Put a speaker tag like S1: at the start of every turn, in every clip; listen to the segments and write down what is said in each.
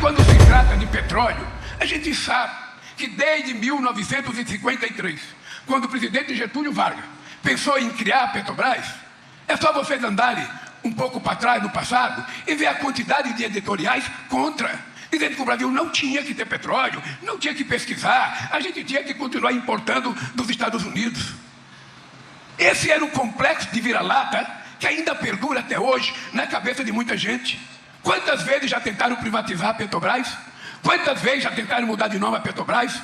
S1: Quando se trata de petróleo, a gente sabe que desde 1953, quando o presidente Getúlio Vargas pensou em criar a Petrobras, é só vocês andarem um pouco para trás no passado e ver a quantidade de editoriais contra, dizendo que o Brasil não tinha que ter petróleo, não tinha que pesquisar, a gente tinha que continuar importando dos Estados Unidos. Esse era o complexo de vira-lata que ainda perdura até hoje na cabeça de muita gente. Quantas vezes já tentaram privatizar a Petrobras? Quantas vezes já tentaram mudar de nome a Petrobras?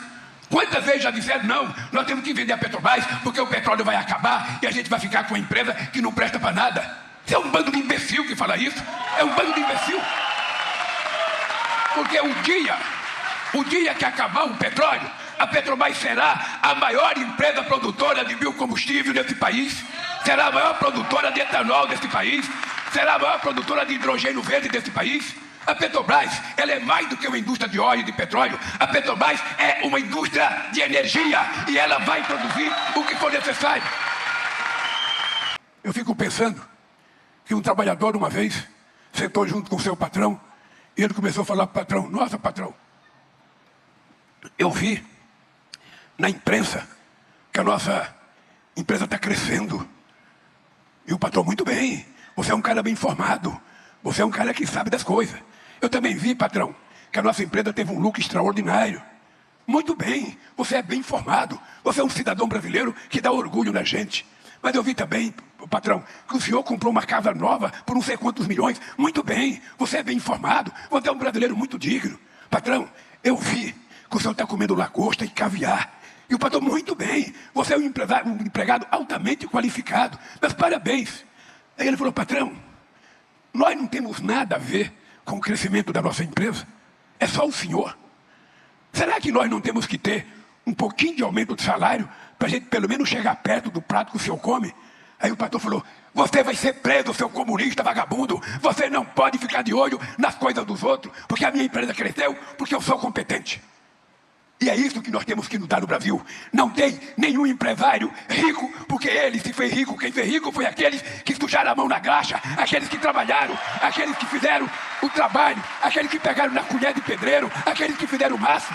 S1: Quantas vezes já disseram, não, nós temos que vender a Petrobras porque o petróleo vai acabar e a gente vai ficar com uma empresa que não presta para nada? Isso é um bando de imbecil que fala isso. É um bando de imbecil. Porque o dia que acabar o petróleo, a Petrobras será a maior empresa produtora de biocombustível desse país, será a maior produtora de etanol desse país, será a maior produtora de hidrogênio verde desse país. A Petrobras, ela é mais do que uma indústria de óleo e de petróleo. A Petrobras é uma indústria de energia e ela vai produzir o que for necessário. Eu fico pensando que um trabalhador, uma vez, sentou junto com o seu patrão e ele começou a falar para o patrão, nossa, patrão, eu vi na imprensa que a nossa empresa está crescendo. E o patrão, muito bem, você é um cara bem informado, você é um cara que sabe das coisas. Eu também vi, patrão, que a nossa empresa teve um lucro extraordinário. Muito bem, você é bem informado, você é um cidadão brasileiro que dá orgulho na gente. Mas eu vi também, patrão, que o senhor comprou uma casa nova por não sei quantos milhões. Muito bem, você é bem informado, você é um brasileiro muito digno. Patrão, eu vi que o senhor está comendo lagosta e caviar. E o patrão, muito bem, você é um empregado altamente qualificado, mas parabéns. Aí ele falou, patrão, nós não temos nada a ver com o crescimento da nossa empresa, é só o senhor. Será que nós não temos que ter um pouquinho de aumento de salário para a gente pelo menos chegar perto do prato que o senhor come? Aí o patrão falou, você vai ser preso, seu comunista vagabundo, você não pode ficar de olho nas coisas dos outros, porque a minha empresa cresceu, porque eu sou competente. E é isso que nós temos que lutar no Brasil. Não tem nenhum empresário rico, porque ele se fez rico. Quem fez rico foi aqueles que sujaram a mão na graxa, aqueles que trabalharam, aqueles que fizeram o trabalho, aqueles que pegaram na colher de pedreiro, aqueles que fizeram massa.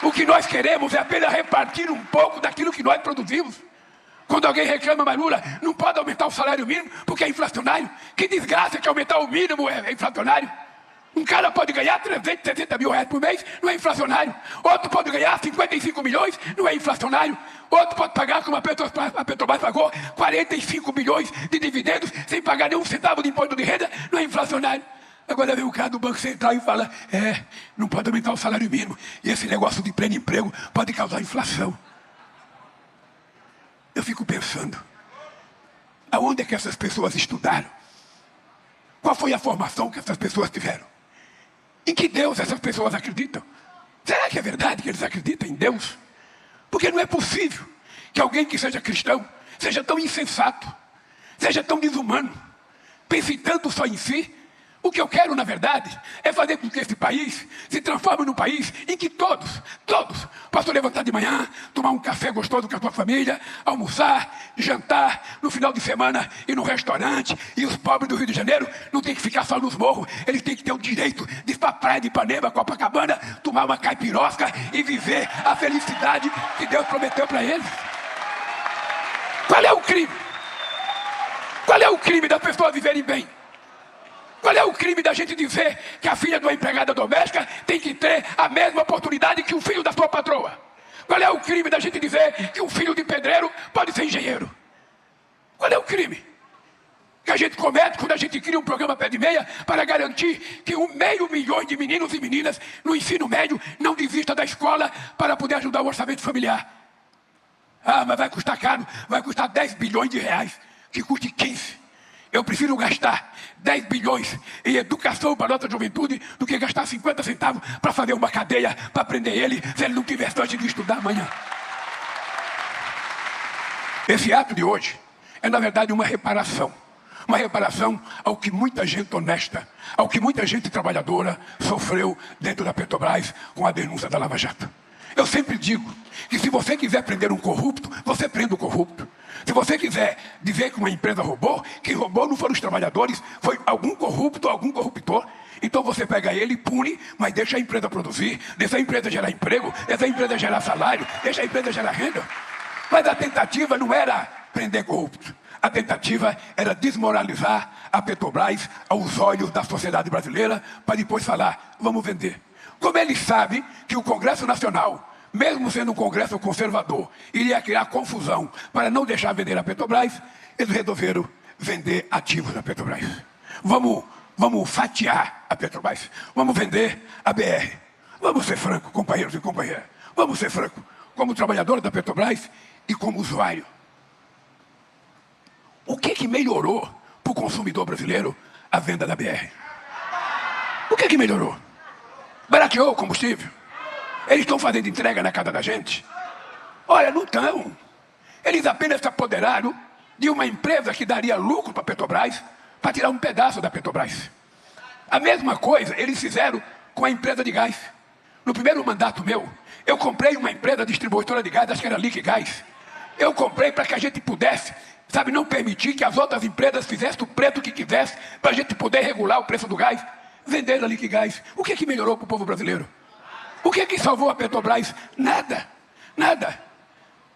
S1: O que nós queremos é apenas repartir um pouco daquilo que nós produzimos. Quando alguém reclama, mas Lula, não pode aumentar o salário mínimo porque é inflacionário. Que desgraça que aumentar o mínimo é inflacionário. Um cara pode ganhar 360 mil reais por mês, não é inflacionário. Outro pode ganhar 55 milhões, não é inflacionário. Outro pode pagar, como a Petrobras pagou, 45 milhões de dividendos, sem pagar nenhum centavo de imposto de renda, não é inflacionário. Agora vem o cara do Banco Central e fala, não pode aumentar o salário mínimo. E esse negócio de pleno emprego pode causar inflação. Eu fico pensando, aonde é que essas pessoas estudaram? Qual foi a formação que essas pessoas tiveram? Em que Deus essas pessoas acreditam? Será que é verdade que eles acreditam em Deus? Porque não é possível que alguém que seja cristão seja tão insensato, seja tão desumano, pense tanto só em si. O que eu quero, na verdade, é fazer com que esse país se transforme num país em que todos possam levantar de manhã, tomar um café gostoso com a sua família, almoçar, jantar, no final de semana ir no restaurante, e os pobres do Rio de Janeiro não tem que ficar só nos morros, eles têm que ter o direito de ir para a praia de Ipanema, Copacabana, tomar uma caipirosca e viver a felicidade que Deus prometeu para eles. Qual é o crime? Qual é o crime das pessoas viverem bem? Qual é o crime da gente dizer que a filha de uma empregada doméstica tem que ter a mesma oportunidade que o filho da sua patroa? Qual é o crime da gente dizer que um filho de pedreiro pode ser engenheiro? Qual é o crime que a gente comete quando a gente cria um programa pé de meia para garantir que 500 mil de meninos e meninas no ensino médio não desista da escola para poder ajudar o orçamento familiar? Ah, mas vai custar caro, vai custar 10 bilhões de reais, que custe 15. Eu prefiro gastar 10 bilhões em educação para a nossa juventude do que gastar 50 centavos para fazer uma cadeia para prender ele se ele não tiver sorte de estudar amanhã. Esse ato de hoje é, na verdade, uma reparação. Uma reparação ao que muita gente honesta, ao que muita gente trabalhadora sofreu dentro da Petrobras com a denúncia da Lava Jato. Eu sempre digo que se você quiser prender um corrupto, você prende o corrupto. Se você quiser dizer que uma empresa roubou, quem roubou não foram os trabalhadores, foi algum corrupto, algum corruptor. Então você pega ele e pune, mas deixa a empresa produzir, deixa a empresa gerar emprego, deixa a empresa gerar salário, deixa a empresa gerar renda. Mas a tentativa não era prender corruptos. A tentativa era desmoralizar a Petrobras aos olhos da sociedade brasileira para depois falar, vamos vender. Como eles sabem que o Congresso Nacional, mesmo sendo um Congresso conservador, iria criar confusão para não deixar vender a Petrobras, eles resolveram vender ativos da Petrobras. Vamos fatiar a Petrobras. Vamos vender a BR. Vamos ser franco, companheiros e companheiras. Vamos ser franco, como trabalhador da Petrobras e como usuário. O que melhorou para o consumidor brasileiro a venda da BR? O que melhorou? Barateou o combustível? Eles estão fazendo entrega na casa da gente? Olha, não estão. Eles apenas se apoderaram de uma empresa que daria lucro para a Petrobras, para tirar um pedaço da Petrobras. A mesma coisa eles fizeram com a empresa de gás. No primeiro mandato meu, eu comprei uma empresa distribuidora de gás, acho que era Liquigás. Eu comprei para que a gente pudesse, não permitir que as outras empresas fizessem o preço que quisesse, para a gente poder regular o preço do gás, vender a Liquigás. O que melhorou para o povo brasileiro? O que salvou a Petrobras? Nada, nada.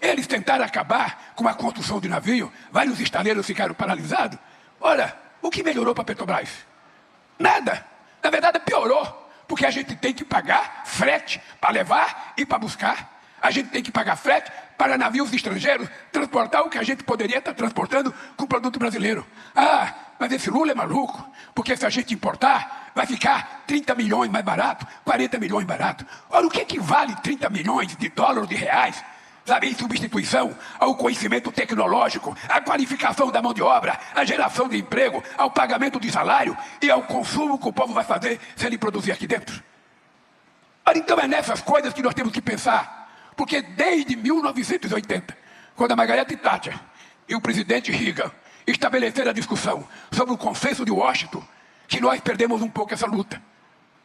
S1: Eles tentaram acabar com a construção de navio, vários estaleiros ficaram paralisados. Olha, o que melhorou para a Petrobras? Nada. Na verdade, piorou, porque a gente tem que pagar frete para levar e para buscar. A gente tem que pagar frete para navios estrangeiros transportar o que a gente poderia estar transportando com produto brasileiro. Ah, mas esse Lula é maluco, porque se a gente importar, vai ficar 30 milhões mais barato, 40 milhões barato. Olha, o que vale 30 milhões de dólares, de reais, em substituição ao conhecimento tecnológico, à qualificação da mão de obra, à geração de emprego, ao pagamento de salário e ao consumo que o povo vai fazer se ele produzir aqui dentro? Olha, então é nessas coisas que nós temos que pensar. Porque desde 1980, quando a Margaret Thatcher e o presidente Reagan estabeleceram a discussão sobre o consenso de Washington, que nós perdemos um pouco essa luta.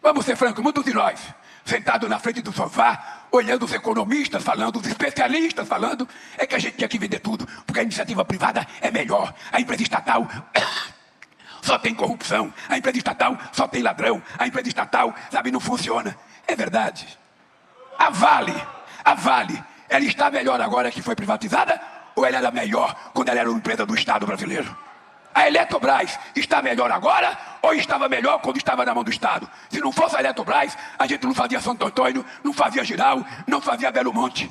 S1: Vamos ser francos, muitos de nós, sentados na frente do sofá, olhando os economistas falando, os especialistas falando, é que a gente tinha que vender tudo, porque a iniciativa privada é melhor, a empresa estatal só tem corrupção, a empresa estatal só tem ladrão, a empresa estatal, não funciona. É verdade. A Vale, ela está melhor agora que foi privatizada ou ela era melhor quando ela era uma empresa do Estado brasileiro? A Eletrobras está melhor agora ou estava melhor quando estava na mão do Estado? Se não fosse a Eletrobras, a gente não fazia Santo Antônio, não fazia Giral, não fazia Belo Monte.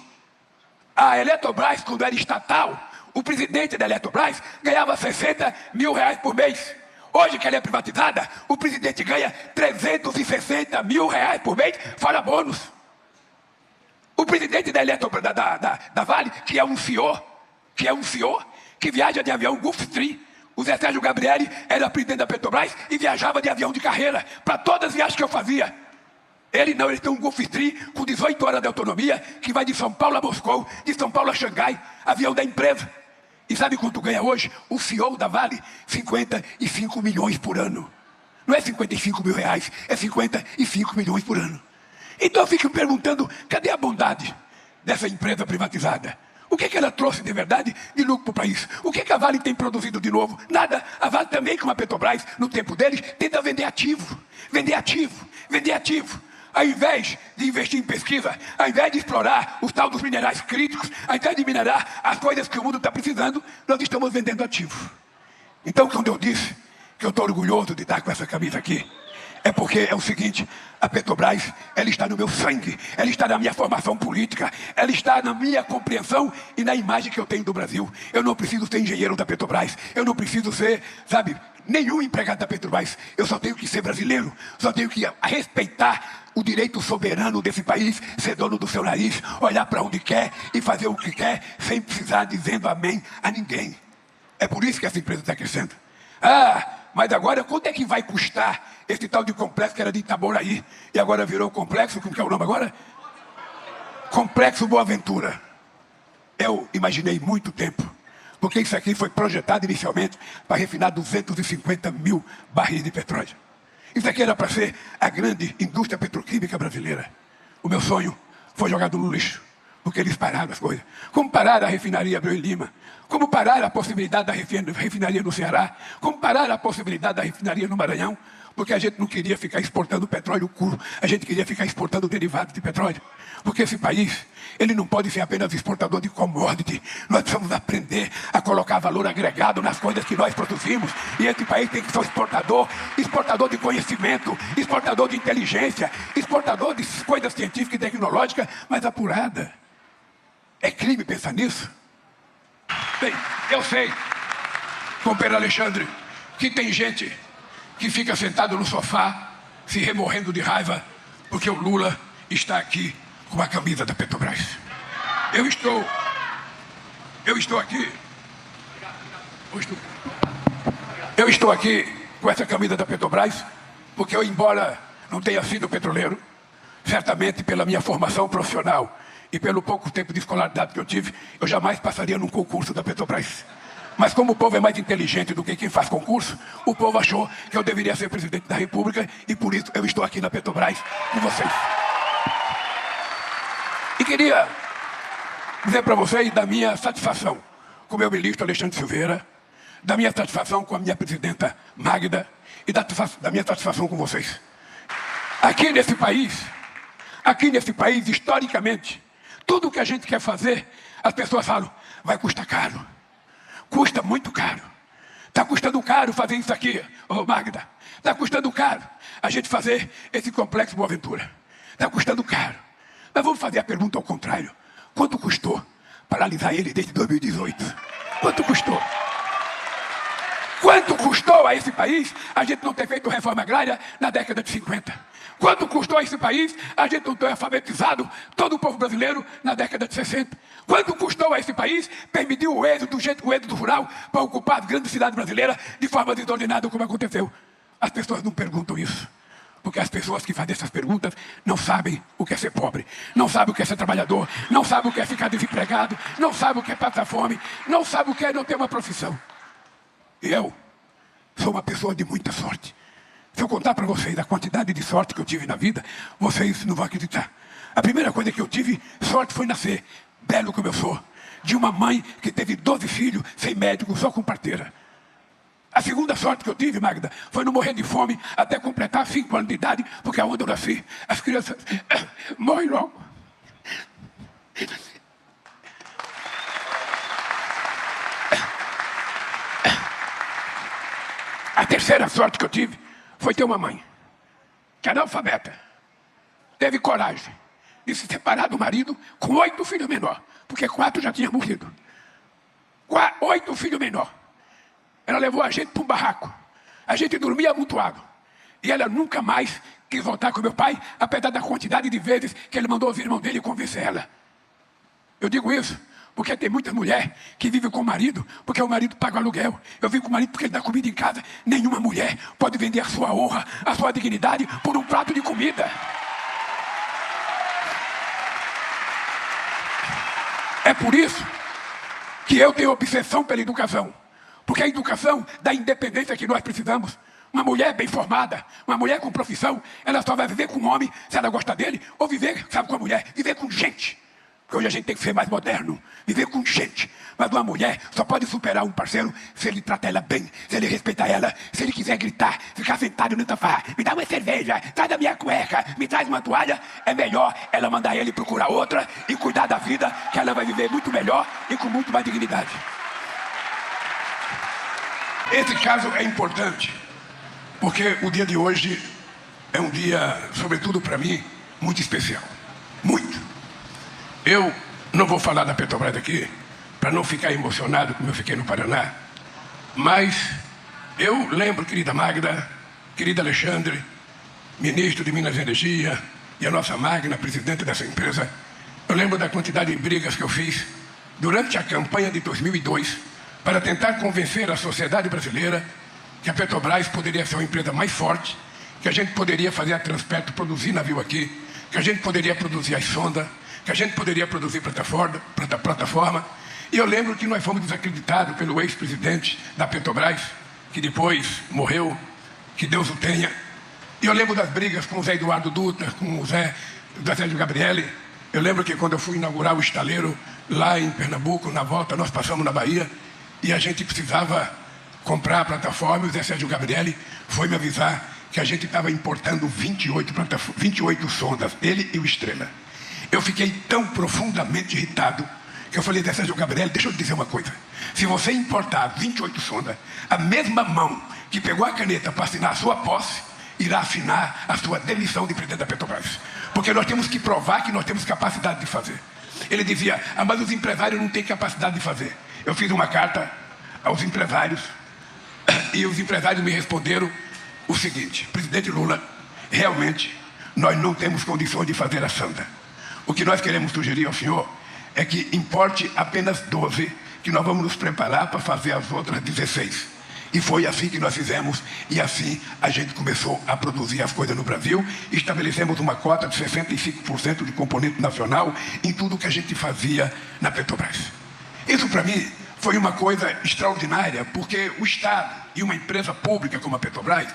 S1: A Eletrobras, quando era estatal, o presidente da Eletrobras ganhava 60 mil reais por mês. Hoje que ela é privatizada, o presidente ganha 360 mil reais por mês, fora bônus. O presidente da Vale, que é um senhor, que viaja de avião Gulfstream. O Zé Sérgio Gabrielli era presidente da Petrobras e viajava de avião de carreira para todas as viagens que eu fazia. Ele não, ele tem um Gulfstream com 18 horas de autonomia, que vai de São Paulo a Moscou, de São Paulo a Xangai, avião da empresa. E sabe quanto ganha hoje? O CEO da Vale, 55 milhões por ano. Não é 55 mil reais, é 55 milhões por ano. Então eu fico perguntando, cadê a bondade dessa empresa privatizada? O que ela trouxe de verdade de lucro para o país? O que a Vale tem produzido de novo? Nada. A Vale também, como a Petrobras, no tempo deles, tenta vender ativo. Vender ativo, vender ativo. Ao invés de investir em pesquisa, ao invés de explorar os tal dos minerais críticos, ao invés de minerar as coisas que o mundo está precisando, nós estamos vendendo ativo. Então, quando eu disse que eu estou orgulhoso de estar com essa camisa aqui, é porque é o seguinte, a Petrobras, ela está no meu sangue, ela está na minha formação política, ela está na minha compreensão e na imagem que eu tenho do Brasil. Eu não preciso ser engenheiro da Petrobras, eu não preciso ser, nenhum empregado da Petrobras. Eu só tenho que ser brasileiro, só tenho que respeitar o direito soberano desse país, ser dono do seu nariz, olhar para onde quer e fazer o que quer, sem precisar dizendo amém a ninguém. É por isso que essa empresa está crescendo. Mas agora, quanto é que vai custar esse tal de complexo que era de Itaboraí e agora virou complexo, como que é o nome agora? Complexo Boa Ventura. Eu imaginei muito tempo, porque isso aqui foi projetado inicialmente para refinar 250 mil barris de petróleo. Isso aqui era para ser a grande indústria petroquímica brasileira. O meu sonho foi jogado no lixo, porque eles pararam as coisas. Como pararam a refinaria Abreu e Lima, como pararam a possibilidade da refinaria no Ceará, como pararam a possibilidade da refinaria no Maranhão, Porque a gente não queria ficar exportando petróleo cru, a gente queria ficar exportando derivados de petróleo. Porque esse país, ele não pode ser apenas exportador de commodity. Nós precisamos aprender a colocar valor agregado nas coisas que nós produzimos. E esse país tem que ser exportador de conhecimento, exportador de inteligência, exportador de coisas científicas e tecnológicas, mas apurada. É crime pensar nisso? Bem, eu sei, companheiro Alexandre, que tem gente que fica sentado no sofá, se remorrendo de raiva, porque o Lula está aqui com a camisa da Petrobras. Eu estou aqui com essa camisa da Petrobras, porque eu, embora não tenha sido petroleiro, certamente pela minha formação profissional e pelo pouco tempo de escolaridade que eu tive, eu jamais passaria num concurso da Petrobras. Mas como o povo é mais inteligente do que quem faz concurso, o povo achou que eu deveria ser presidente da República e por isso eu estou aqui na Petrobras com vocês. E queria dizer para vocês da minha satisfação com o meu ministro Alexandre Silveira, da minha satisfação com a minha presidenta Magda e da minha satisfação com vocês. Aqui nesse país, historicamente, tudo que a gente quer fazer, as pessoas falam, vai custar caro. Custa muito caro. Está custando caro fazer isso aqui, Magda. Está custando caro a gente fazer esse complexo Boa Ventura. Está custando caro. Mas vamos fazer a pergunta ao contrário. Quanto custou paralisar ele desde 2018? Quanto custou? Quanto custou a esse país a gente não ter feito reforma agrária na década de 50? Quanto custou a esse país a gente não ter alfabetizado todo o povo brasileiro na década de 60? Quanto custou a esse país permitir o êxodo rural para ocupar as grandes cidades brasileiras de forma desordenada como aconteceu? As pessoas não perguntam isso. Porque as pessoas que fazem essas perguntas não sabem o que é ser pobre, não sabem o que é ser trabalhador, não sabem o que é ficar desempregado, não sabem o que é passar fome, não sabem o que é não ter uma profissão. E eu sou uma pessoa de muita sorte. Se eu contar para vocês a quantidade de sorte que eu tive na vida, vocês não vão acreditar. A primeira coisa que eu tive sorte foi nascer, belo como eu sou, de uma mãe que teve 12 filhos, sem médico, só com parteira. A segunda sorte que eu tive, Magda, foi não morrer de fome até completar 5 anos de idade, porque aonde eu nasci, as crianças morrem logo. A terceira sorte que eu tive foi ter uma mãe, que era analfabeta, teve coragem de se separar do marido com 8 filhos menores, porque 4 já tinham morrido. 8 filhos menores. Ela levou a gente para um barraco. A gente dormia amontoado. E ela nunca mais quis voltar com meu pai, apesar da quantidade de vezes que ele mandou os irmãos dele convencer ela. Eu digo isso porque tem muitas mulheres que vivem com o marido porque o marido paga o aluguel. Eu vivo com o marido porque ele dá comida em casa. Nenhuma mulher pode vender a sua honra, a sua dignidade por um prato de comida. É por isso que eu tenho obsessão pela educação. Porque a educação dá independência que nós precisamos. Uma mulher bem formada, uma mulher com profissão, ela só vai viver com um homem se ela gosta dele, ou viver, sabe, com a mulher, viver com gente. Porque hoje a gente tem que ser mais moderno, viver com gente. Mas uma mulher só pode superar um parceiro se ele trata ela bem, se ele respeitar ela, se ele quiser gritar, ficar sentado no sofá, me dá uma cerveja, traz a minha cueca, me traz uma toalha. É melhor ela mandar ele procurar outra e cuidar da vida, que ela vai viver muito melhor e com muito mais dignidade. Esse caso é importante, porque o dia de hoje é um dia, sobretudo para mim, muito especial. Muito. Eu não vou falar da Petrobras aqui, para não ficar emocionado como eu fiquei no Paraná, mas eu lembro, querida Magda, querido Alexandre, ministro de Minas e Energia, e a nossa Magna, presidente dessa empresa, eu lembro da quantidade de brigas que eu fiz durante a campanha de 2002, para tentar convencer a sociedade brasileira que a Petrobras poderia ser uma empresa mais forte, que a gente poderia fazer a Transpetro produzir navio aqui, que a gente poderia produzir as sondas, que a gente poderia produzir plataforma. E eu lembro que nós fomos desacreditados pelo ex-presidente da Petrobras, que depois morreu, que Deus o tenha. E eu lembro das brigas com o Zé Eduardo Dutra, com o Zé Sérgio Gabrielli. Eu lembro que quando eu fui inaugurar o estaleiro lá em Pernambuco, na volta nós passamos na Bahia, e a gente precisava comprar a plataforma, e o Zé Sérgio Gabrielli foi me avisar que a gente estava importando 28 sondas, ele e o Estrela. Eu fiquei tão profundamente irritado que eu falei, Sérgio Gabriel, deixa eu te dizer uma coisa. Se você importar 28 sondas, a mesma mão que pegou a caneta para assinar a sua posse, irá assinar a sua demissão de presidente da Petrobras. Porque nós temos que provar que nós temos capacidade de fazer. Ele dizia, mas os empresários não têm capacidade de fazer. Eu fiz uma carta aos empresários e os empresários me responderam o seguinte: presidente Lula, realmente nós não temos condições de fazer a sanda. O que nós queremos sugerir ao senhor é que importe apenas 12, que nós vamos nos preparar para fazer as outras 16. E foi assim que nós fizemos, e assim a gente começou a produzir as coisas no Brasil. Estabelecemos uma cota de 65% de componente nacional em tudo que a gente fazia na Petrobras. Isso para mim foi uma coisa extraordinária, porque o Estado e uma empresa pública como a Petrobras,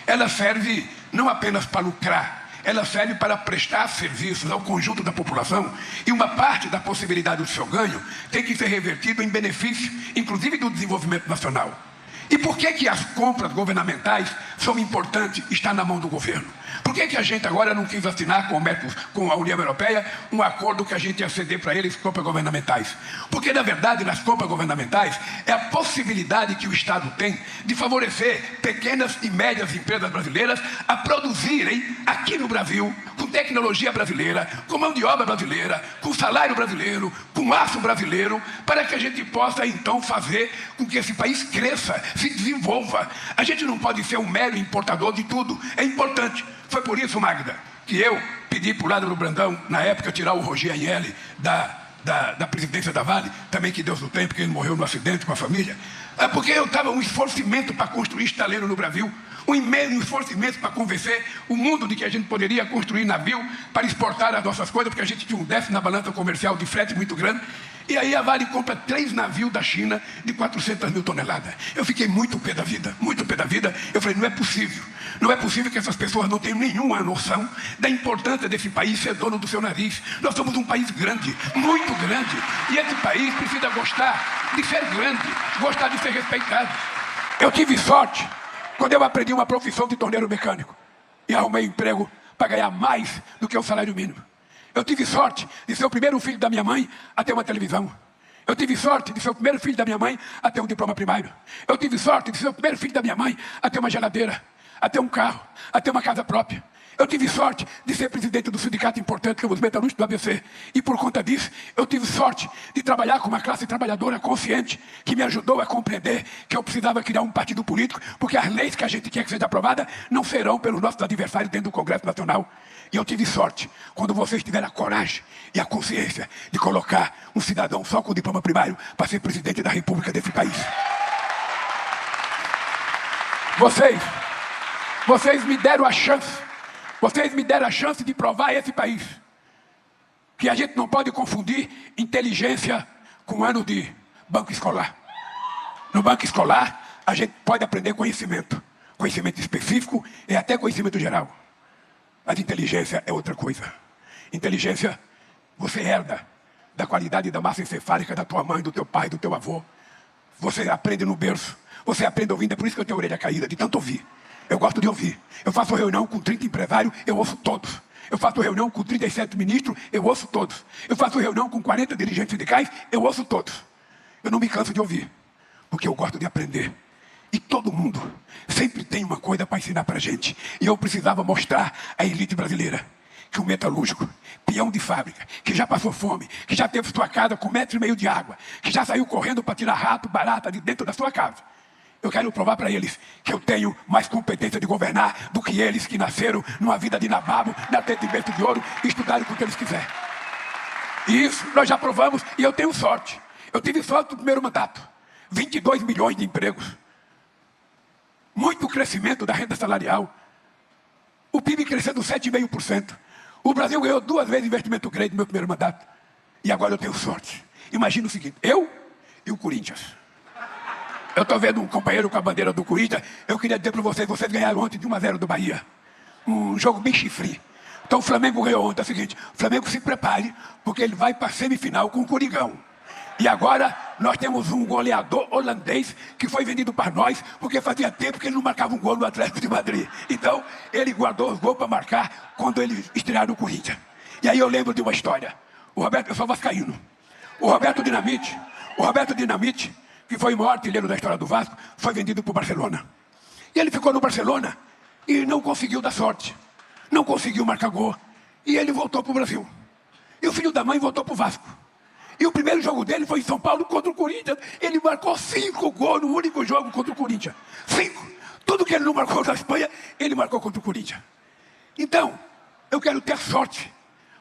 S1: ela serve não apenas para lucrar, ela serve para prestar serviços ao conjunto da população, e uma parte da possibilidade do seu ganho tem que ser revertido em benefício, inclusive do desenvolvimento nacional. E por que as compras governamentais são importantes, está na mão do governo? Por que a gente agora não quis assinar com a União Europeia um acordo que a gente ia ceder para eles compras governamentais? Porque, na verdade, nas compras governamentais é a possibilidade que o Estado tem de favorecer pequenas e médias empresas brasileiras a produzirem aqui no Brasil, com tecnologia brasileira, com mão de obra brasileira, com salário brasileiro, com aço brasileiro, para que a gente possa, então, fazer com que esse país cresça, se desenvolva. A gente não pode ser um mero importador de tudo. É importante. Foi por isso, Magda, que eu pedi para o Lázaro Brandão, na época, tirar o Roger Agnelli da presidência da Vale, também que Deus o tenha, porque ele morreu no acidente com a família. Porque eu estava um esforço imenso para construir estaleiro no Brasil, um esforço imenso para convencer o mundo de que a gente poderia construir navio para exportar as nossas coisas, porque a gente tinha um déficit na balança comercial de frete muito grande. E aí a Vale compra 3 navios da China de 400 mil toneladas. Eu fiquei muito pé da vida, muito pé da vida. Eu falei, não é possível. Não é possível que essas pessoas não tenham nenhuma noção da importância desse país ser dono do seu nariz. Nós somos um país grande, muito grande. E esse país precisa gostar de ser grande, gostar de ser respeitado. Eu tive sorte quando eu aprendi uma profissão de torneiro mecânico e arrumei emprego para ganhar mais do que o salário mínimo. Eu tive sorte de ser o primeiro filho da minha mãe a ter uma televisão. Eu tive sorte de ser o primeiro filho da minha mãe a ter um diploma primário. Eu tive sorte de ser o primeiro filho da minha mãe a ter uma geladeira, a ter um carro, a ter uma casa própria. Eu tive sorte de ser presidente do sindicato importante, que é os metalúrgicos do ABC. E por conta disso, eu tive sorte de trabalhar com uma classe trabalhadora consciente, que me ajudou a compreender que eu precisava criar um partido político, porque as leis que a gente quer que seja aprovada não serão pelos nossos adversários dentro do Congresso Nacional. E eu tive sorte quando vocês tiveram a coragem e a consciência de colocar um cidadão só com diploma primário para ser presidente da República desse país. Vocês me deram a chance. Vocês me deram a chance de provar a esse país que a gente não pode confundir inteligência com ano de banco escolar. No banco escolar, a gente pode aprender conhecimento. Conhecimento específico e até conhecimento geral. Mas inteligência é outra coisa. Inteligência, você herda da qualidade da massa encefálica da tua mãe, do teu pai, do teu avô. Você aprende no berço. Você aprende ouvindo. É por isso que eu tenho a orelha caída, de tanto ouvir. Eu gosto de ouvir. Eu faço reunião com 30 empresários, eu ouço todos. Eu faço reunião com 37 ministros, eu ouço todos. Eu faço reunião com 40 dirigentes sindicais, eu ouço todos. Eu não me canso de ouvir, porque eu gosto de aprender. E todo mundo sempre tem uma coisa para ensinar para a gente. E eu precisava mostrar à elite brasileira que um metalúrgico, peão de fábrica, que já passou fome, que já teve sua casa com 1,5 metro de água, que já saiu correndo para tirar rato, barata de dentro da sua casa. Eu quero provar para eles que eu tenho mais competência de governar do que eles que nasceram numa vida de nababo, na teta de berço de ouro e estudaram com o que eles quiserem. E isso nós já provamos e eu tenho sorte. Eu tive sorte no primeiro mandato. 22 milhões de empregos. Muito crescimento da renda salarial. O PIB crescendo 7,5%. O Brasil ganhou 2 vezes investimento grande no meu primeiro mandato. E agora eu tenho sorte. Imagina o seguinte, eu e o Corinthians. Eu estou vendo um companheiro com a bandeira do Corinthians. Eu queria dizer para vocês ganharam ontem de 1-0 do Bahia. Um jogo bem chifre. Então o Flamengo ganhou ontem. É o seguinte, o Flamengo se prepare, porque ele vai para a semifinal com o Coringão. E agora Nós temos um goleador holandês que foi vendido para nós porque fazia tempo que ele não marcava um gol no Atlético de Madrid. Então, ele guardou os gols para marcar quando ele estrear no Corinthians. E aí eu lembro de uma história. Eu sou vascaíno. O Roberto Dinamite, que foi o maior artilheiro da história do Vasco, foi vendido para o Barcelona. E ele ficou no Barcelona e não conseguiu dar sorte. Não conseguiu marcar gol. E ele voltou para o Brasil. E o filho da mãe voltou para o Vasco. E o primeiro jogo dele foi em São Paulo contra o Corinthians. Ele marcou 5 gols no único jogo contra o Corinthians. 5. Tudo que ele não marcou na Espanha, ele marcou contra o Corinthians. Então, eu quero ter sorte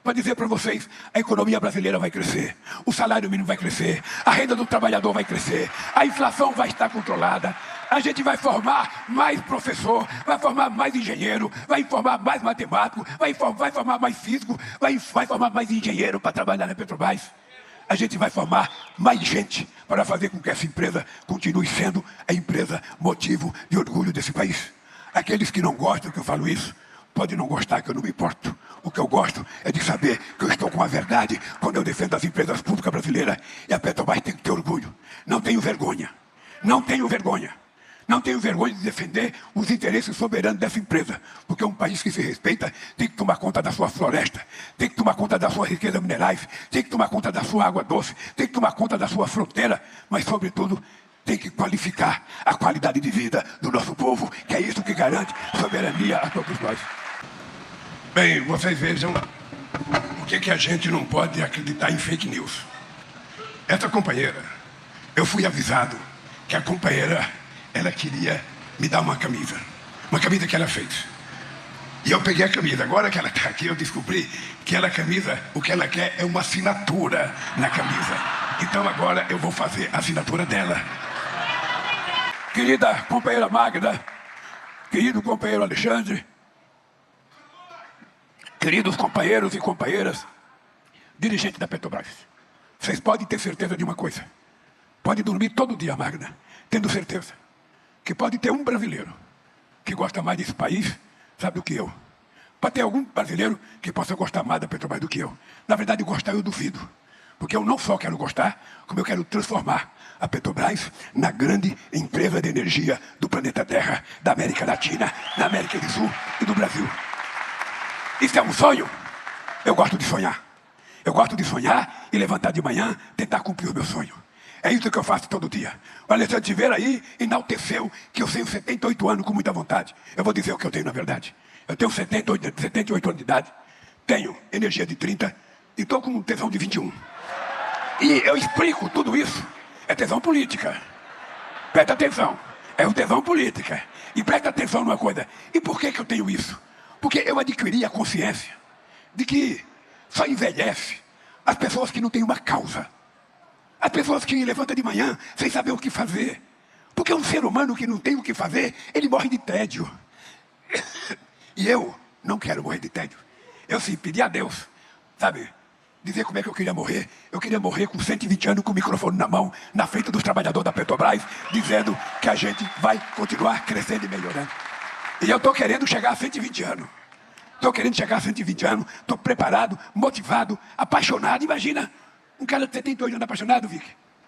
S1: para dizer para vocês, a economia brasileira vai crescer, o salário mínimo vai crescer, a renda do trabalhador vai crescer, a inflação vai estar controlada, a gente vai formar mais professor, vai formar mais engenheiro, vai formar mais matemático, vai formar mais físico, vai formar mais engenheiro para trabalhar na Petrobras. A gente vai formar mais gente para fazer com que essa empresa continue sendo a empresa motivo de orgulho desse país. Aqueles que não gostam que eu falo isso, podem não gostar, que eu não me importo. O que eu gosto é de saber que eu estou com a verdade quando eu defendo as empresas públicas brasileiras. E a Petrobras tem que ter orgulho. Não tenho vergonha. Não tenho vergonha. Não tenho vergonha de defender os interesses soberanos dessa empresa. Porque um país que se respeita tem que tomar conta da sua floresta, tem que tomar conta da sua riqueza minerais, tem que tomar conta da sua água doce, tem que tomar conta da sua fronteira, mas, sobretudo, tem que qualificar a qualidade de vida do nosso povo, que é isso que garante soberania a todos nós. Bem, vocês vejam por que a gente não pode acreditar em fake news. Essa companheira, eu fui avisado que a companheira, ela queria me dar uma camisa que ela fez. E eu peguei a camisa. Agora que ela está aqui, eu descobri que ela camisa, o que ela quer é uma assinatura na camisa. Então agora eu vou fazer a assinatura dela. Querida companheira Magda, querido companheiro Alexandre, queridos companheiros e companheiras, dirigente da Petrobras, vocês podem ter certeza de uma coisa. Pode dormir todo dia, Magda, tendo certeza que pode ter um brasileiro que gosta mais desse país, sabe, do que eu. Pode ter algum brasileiro que possa gostar mais da Petrobras do que eu. Na verdade, gostar eu duvido. Porque eu não só quero gostar, como eu quero transformar a Petrobras na grande empresa de energia do planeta Terra, da América Latina, da América do Sul e do Brasil. Isso é um sonho? Eu gosto de sonhar. Eu gosto de sonhar e levantar de manhã, tentar cumprir o meu sonho. É isso que eu faço todo dia. O Alexandre Silveira aí enalteceu que eu tenho 78 anos com muita vontade. Eu vou dizer o que eu tenho na verdade. Eu tenho 78 anos de idade, tenho energia de 30 e estou com um tesão de 21. E eu explico tudo isso. É tesão política. Presta atenção. É um tesão política. E presta atenção numa coisa. E por que eu tenho isso? Porque eu adquiri a consciência de que só envelhece as pessoas que não têm uma causa. As pessoas que levantam de manhã sem saber o que fazer. Porque um ser humano que não tem o que fazer, ele morre de tédio. E eu não quero morrer de tédio. Eu sim pedi a Deus, sabe, dizer como é que eu queria morrer. Eu queria morrer com 120 anos, com o microfone na mão, na frente dos trabalhadores da Petrobras, dizendo que a gente vai continuar crescendo e melhorando. E eu estou querendo chegar a 120 anos. Estou querendo chegar a 120 anos, estou preparado, motivado, apaixonado. Imagina, um cara de 78 anos apaixonado, Vic.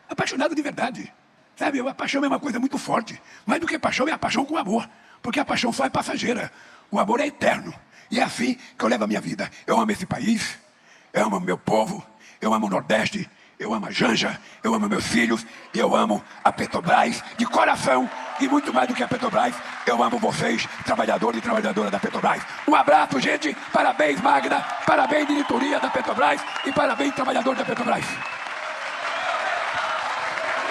S1: Apaixonado de verdade. Sabe, a paixão é uma coisa muito forte. Mais do que paixão, é a paixão com amor. Porque a paixão só é passageira. O amor é eterno. E é assim que eu levo a minha vida. Eu amo esse país, eu amo meu povo, eu amo o Nordeste, eu amo a Janja, eu amo meus filhos, e eu amo a Petrobras de coração. E muito mais do que a Petrobras, eu amo vocês, trabalhadores e trabalhadoras da Petrobras. Um abraço, gente. Parabéns, Magda. Parabéns, diretoria da Petrobras. E parabéns, trabalhadores da Petrobras.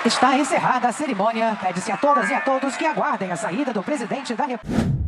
S2: Está encerrada a cerimônia. Pede-se a todas e a todos que aguardem a saída do presidente da República.